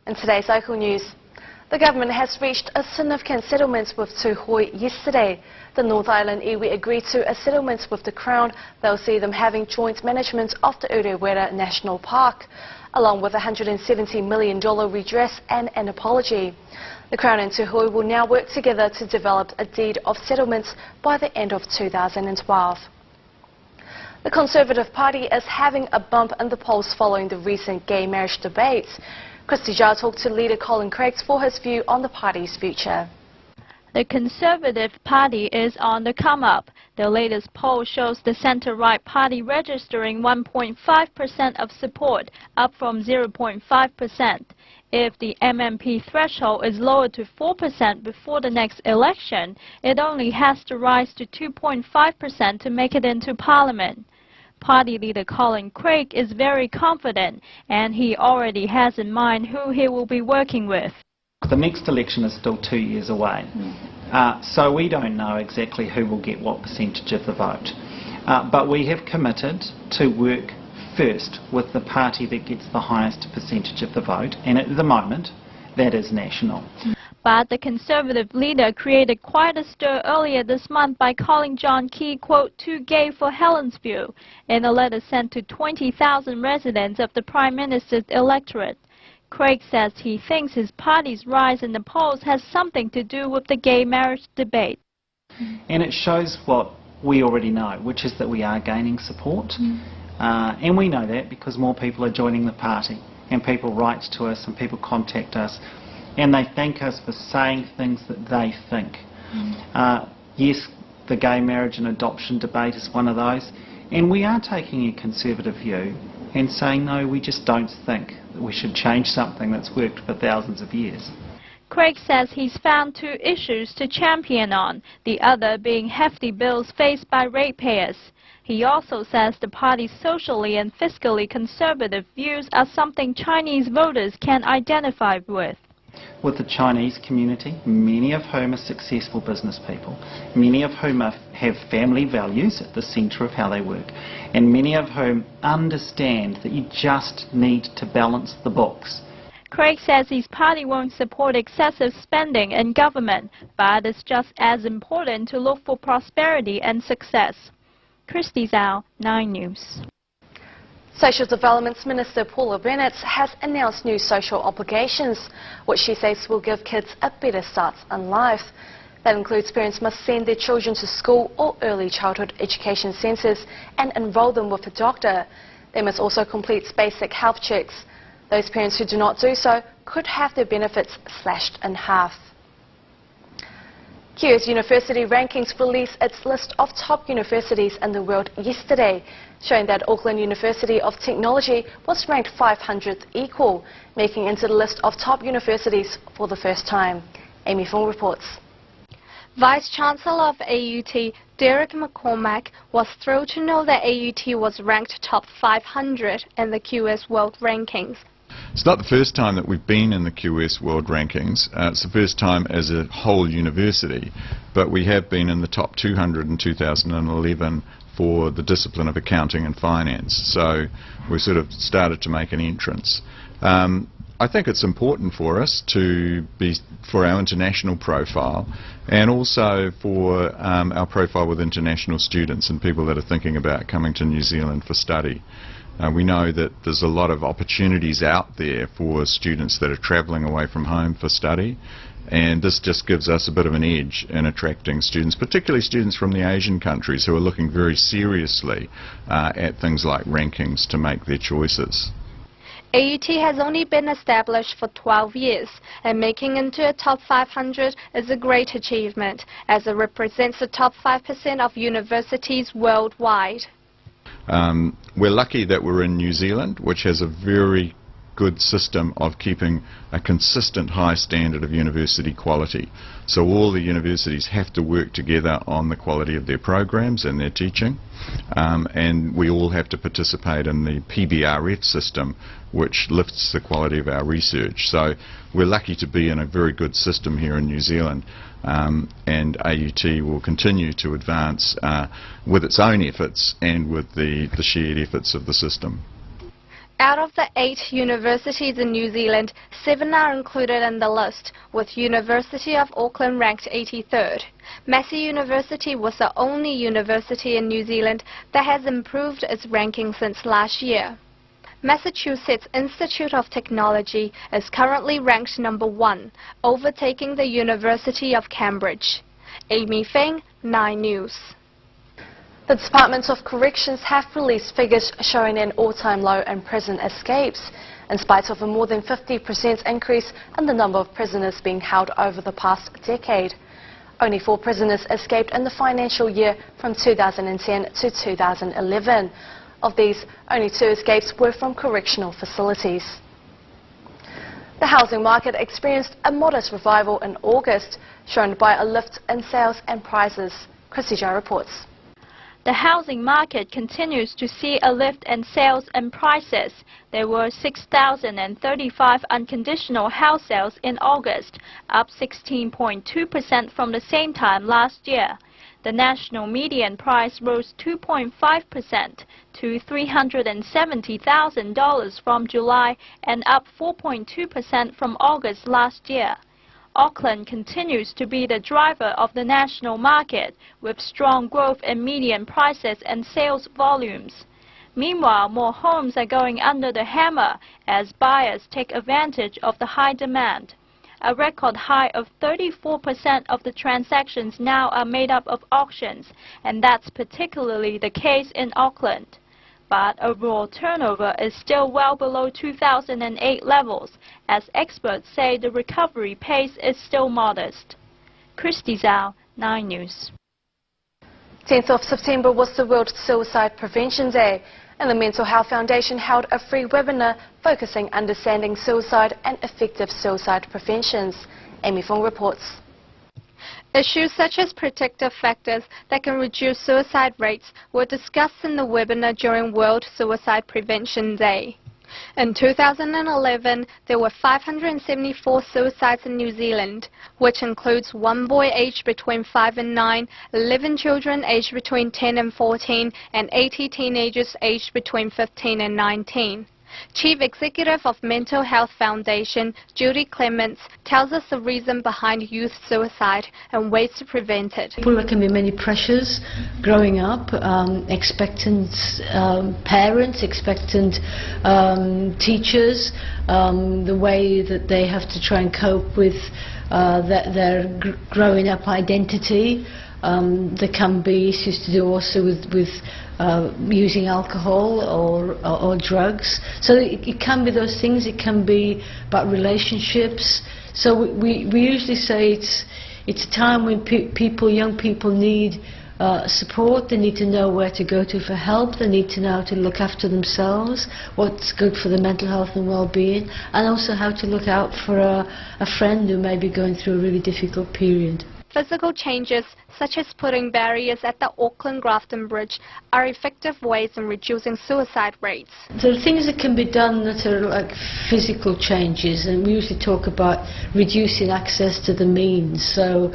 In today's local news, the government has reached a significant settlement with Tūhoe yesterday. The North Island iwi agreed to a settlement with the Crown that will see them having joint management of the Urewera National Park, along with a $170 million redress and an apology. The Crown and Tūhoe will now work together to develop a deed of settlement by the end of 2012. The Conservative Party is having a bump in the polls following the recent gay marriage debates. Christy Zhao talked to leader Colin Craig for his view on the party's future. The Conservative Party is on the come-up. The latest poll shows the centre-right party registering 1.5% of support, up from 0.5%. If the MMP threshold is lowered to 4% before the next election, it only has to rise to 2.5% to make it into Parliament. Party leader Colin Craig is very confident, and he already has in mind who he will be working with. The next election is still 2 years away, so we don't know exactly who will get what percentage of the vote. But we have committed to work first with the party that gets the highest percentage of the vote, and at the moment, that is National. But the Conservative leader created quite a stir earlier this month by calling John Key, quote, too gay for Helensview, in a letter sent to 20,000 residents of the Prime Minister's electorate. Craig says he thinks his party's rise in the polls has something to do with the gay marriage debate. And it shows what we already know, which is that we are gaining support. And we know that because more people are joining the party, and people write to us and people contact us, and they thank us for saying things that they think. Yes, the gay marriage and adoption debate is one of those, and we are taking a Conservative view and saying no, we just don't think that we should change something that's worked for thousands of years. Craig says he's found two issues to champion on, the other being hefty bills faced by ratepayers. He also says the party's socially and fiscally conservative views are something Chinese voters can identify with. With the Chinese community, many of whom are successful business people, many of whom have family values at the centre of how they work, and many of whom understand that you just need to balance the books. Craig says his party won't support excessive spending in government, but it's just as important to look for prosperity and success. Christy Zhao, 9 News. Social Development Minister Paula Bennett has announced new social obligations, which she says will give kids a better start in life. That includes parents must send their children to school or early childhood education centres and enrol them with a doctor. They must also complete basic health checks. Those parents who do not do so could have their benefits slashed in half. QS University Rankings released its list of top universities in the world yesterday, showing that Auckland University of Technology was ranked 500th equal, making it into the list of top universities for the first time. Amy Fong reports. Vice-Chancellor of AUT, Derek McCormack, was thrilled to know that AUT was ranked top 500 in the QS World Rankings. It's not the first time that we've been in the QS World Rankings. It's the first time as a whole university, but we have been in the top 200 in 2011 for the discipline of accounting and finance. So we sort of started to make an entrance. I think it's important for us for our international profile, and also for our profile with international students and people that are thinking about coming to New Zealand for study. We know that there's a lot of opportunities out there for students that are travelling away from home for study, and this just gives us a bit of an edge in attracting students, particularly students from the Asian countries who are looking very seriously at things like rankings to make their choices. AUT has only been established for 12 years, and making into a top 500 is a great achievement, as it represents the top 5% of universities worldwide. We're lucky that we're in New Zealand, which has a very good system of keeping a consistent high standard of university quality. So all the universities have to work together on the quality of their programs and their teaching, and we all have to participate in the PBRF system, which lifts the quality of our research. So we're lucky to be in a very good system here in New Zealand, and AUT will continue to advance with its own efforts and with the shared efforts of the system. Out of the 8 universities in New Zealand, 7 are included in the list, with University of Auckland ranked 83rd. Massey University was the only university in New Zealand that has improved its ranking since last year. Massachusetts Institute of Technology is currently ranked number 1, overtaking the University of Cambridge. Amy Feng, 9 News. The Department of Corrections have released figures showing an all-time low in prison escapes, in spite of a more than 50% increase in the number of prisoners being held over the past decade. Only 4 prisoners escaped in the financial year from 2010 to 2011. Of these, only 2 escapes were from correctional facilities. The housing market experienced a modest revival in August, shown by a lift in sales and prices. Chrissy Zhao reports. The housing market continues to see a lift in sales and prices. There were 6,035 unconditional house sales in August, up 16.2% from the same time last year. The national median price rose 2.5% to $370,000 from July and up 4.2% from August last year. Auckland continues to be the driver of the national market, with strong growth in median prices and sales volumes. Meanwhile, more homes are going under the hammer as buyers take advantage of the high demand. A record high of 34% of the transactions now are made up of auctions, and that's particularly the case in Auckland. But overall turnover is still well below 2008 levels, as experts say the recovery pace is still modest. Christy Zhao, 9 News. 10th of September was the World Suicide Prevention Day, and the Mental Health Foundation held a free webinar focusing understanding suicide and effective suicide preventions. Amy Fong reports. Issues such as protective factors that can reduce suicide rates were discussed in the webinar during World Suicide Prevention Day. In 2011, there were 574 suicides in New Zealand, which includes 1 boy aged between 5 and 9, 11 children aged between 10 and 14, and 80 teenagers aged between 15 and 19. Chief Executive of Mental Health Foundation, Judy Clements, tells us the reason behind youth suicide and ways to prevent it. There can be many pressures growing up, expectant parents, expectant teachers, the way that they have to try and cope with their growing up identity. There can be issues to do also with using alcohol or drugs. So it can be those things. It can be about relationships. So we usually say it's a time when young people need support. They need to know where to go to for help. They need to know how to look after themselves, what's good for their mental health and well-being, and also how to look out for a friend who may be going through a really difficult period. Physical changes, such as putting barriers at the Auckland Grafton Bridge, are effective ways in reducing suicide rates. There are things that can be done that are like physical changes, and we usually talk about reducing access to the means. So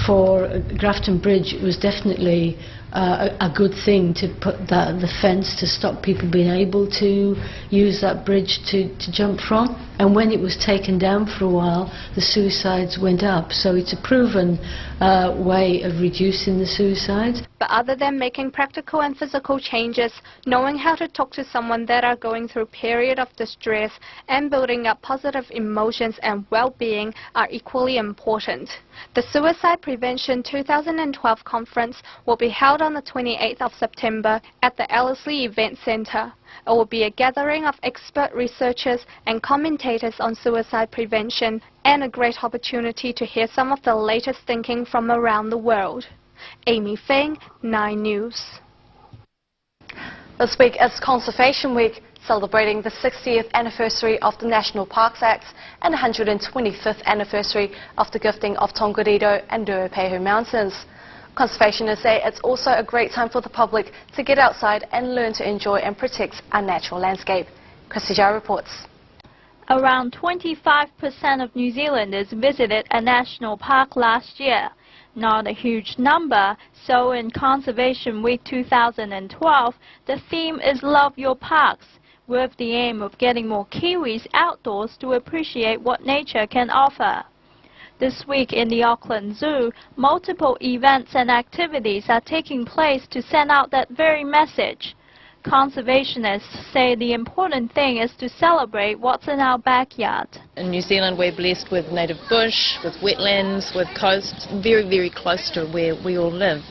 for Grafton Bridge, it was definitely a good thing to put the fence to stop people being able to use that bridge to jump from. And when it was taken down for a while, the suicides went up. So it's a proven way of reducing the suicides. But other than making practical and physical changes, knowing how to talk to someone that are going through a period of distress and building up positive emotions and well-being are equally important. The Suicide Prevention 2012 conference will be held on the 28th of September at the Ellerslie Event Centre. It will be a gathering of expert researchers and commentators on suicide prevention, and a great opportunity to hear some of the latest thinking from around the world. Amy Feng, 9 News. This week is Conservation Week, celebrating the 60th anniversary of the National Parks Act and 125th anniversary of the gifting of Tongariro and Ruapehu Mountains. Conservationists say it's also a great time for the public to get outside and learn to enjoy and protect our natural landscape. Christy Zhao reports. Around 25% of New Zealanders visited a national park last year. Not a huge number, so in Conservation Week 2012, the theme is Love Your Parks, with the aim of getting more Kiwis outdoors to appreciate what nature can offer. This week in the Auckland Zoo, multiple events and activities are taking place to send out that very message. Conservationists say the important thing is to celebrate what's in our backyard. In New Zealand we're blessed with native bush, with wetlands, with coast, very, very close to where we all live.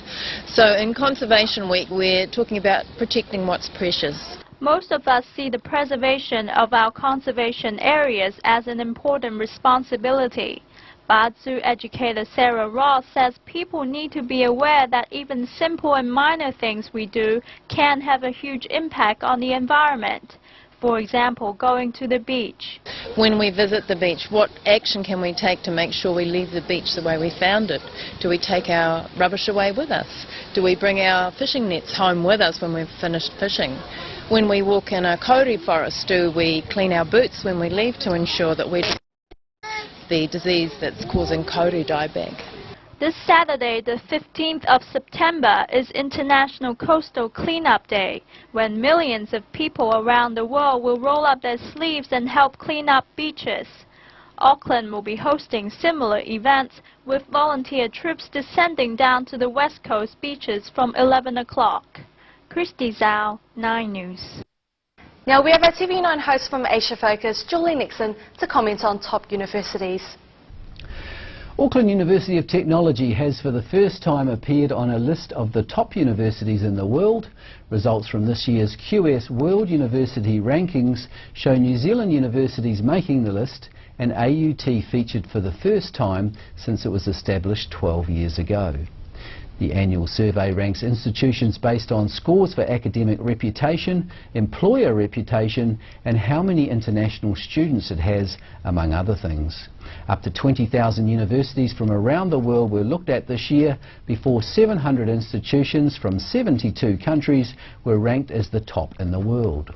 So in Conservation Week we're talking about protecting what's precious. Most of us see the preservation of our conservation areas as an important responsibility. But Zoo educator Sarah Ross says people need to be aware that even simple and minor things we do can have a huge impact on the environment. For example, going to the beach. When we visit the beach, what action can we take to make sure we leave the beach the way we found it? Do we take our rubbish away with us? Do we bring our fishing nets home with us when we've finished fishing? When we walk in a kauri forest, do we clean our boots when we leave to ensure that we the disease that's causing kauri dieback? This Saturday, the 15th of September, is International Coastal Cleanup Day, when millions of people around the world will roll up their sleeves and help clean up beaches. Auckland will be hosting similar events, with volunteer troops descending down to the West Coast beaches from 11 o'clock. Christy Zhao, 9 News. Now we have our TV9 host from Asia Focus, Julie Nixon, to comment on top universities. Auckland University of Technology has for the first time appeared on a list of the top universities in the world. Results from this year's QS World University Rankings show New Zealand universities making the list, and AUT featured for the first time since it was established 12 years ago. The annual survey ranks institutions based on scores for academic reputation, employer reputation, and how many international students it has, among other things. Up to 20,000 universities from around the world were looked at this year before 700 institutions from 72 countries were ranked as the top in the world.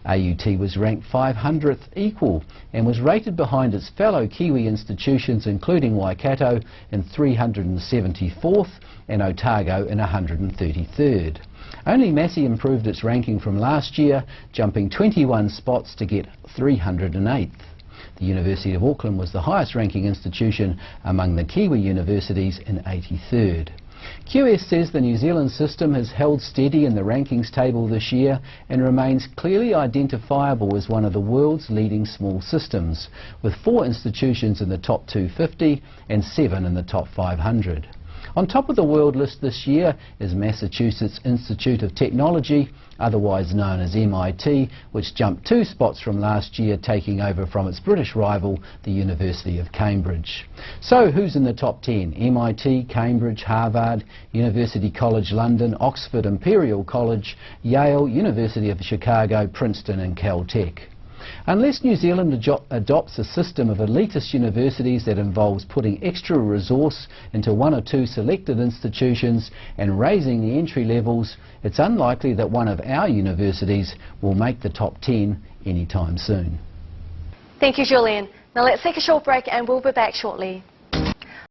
AUT was ranked 500th equal and was rated behind its fellow Kiwi institutions including Waikato in 374th and Otago in 133rd. Only Massey improved its ranking from last year, jumping 21 spots to get 308th. The University of Auckland was the highest ranking institution among the Kiwi universities in 83rd. QS says the New Zealand system has held steady in the rankings table this year and remains clearly identifiable as one of the world's leading small systems, with 4 institutions in the top 250 and 7 in the top 500. On top of the world list this year is Massachusetts Institute of Technology, otherwise known as MIT, which jumped 2 spots from last year, taking over from its British rival, the University of Cambridge. So who's in the top 10? MIT, Cambridge, Harvard, University College London, Oxford Imperial College, Yale, University of Chicago, Princeton and Caltech. Unless New Zealand adopts a system of elitist universities that involves putting extra resource into 1 or 2 selected institutions and raising the entry levels, it's unlikely that one of our universities will make the top 10 anytime soon. Thank you, Julian. Now let's take a short break and we'll be back shortly.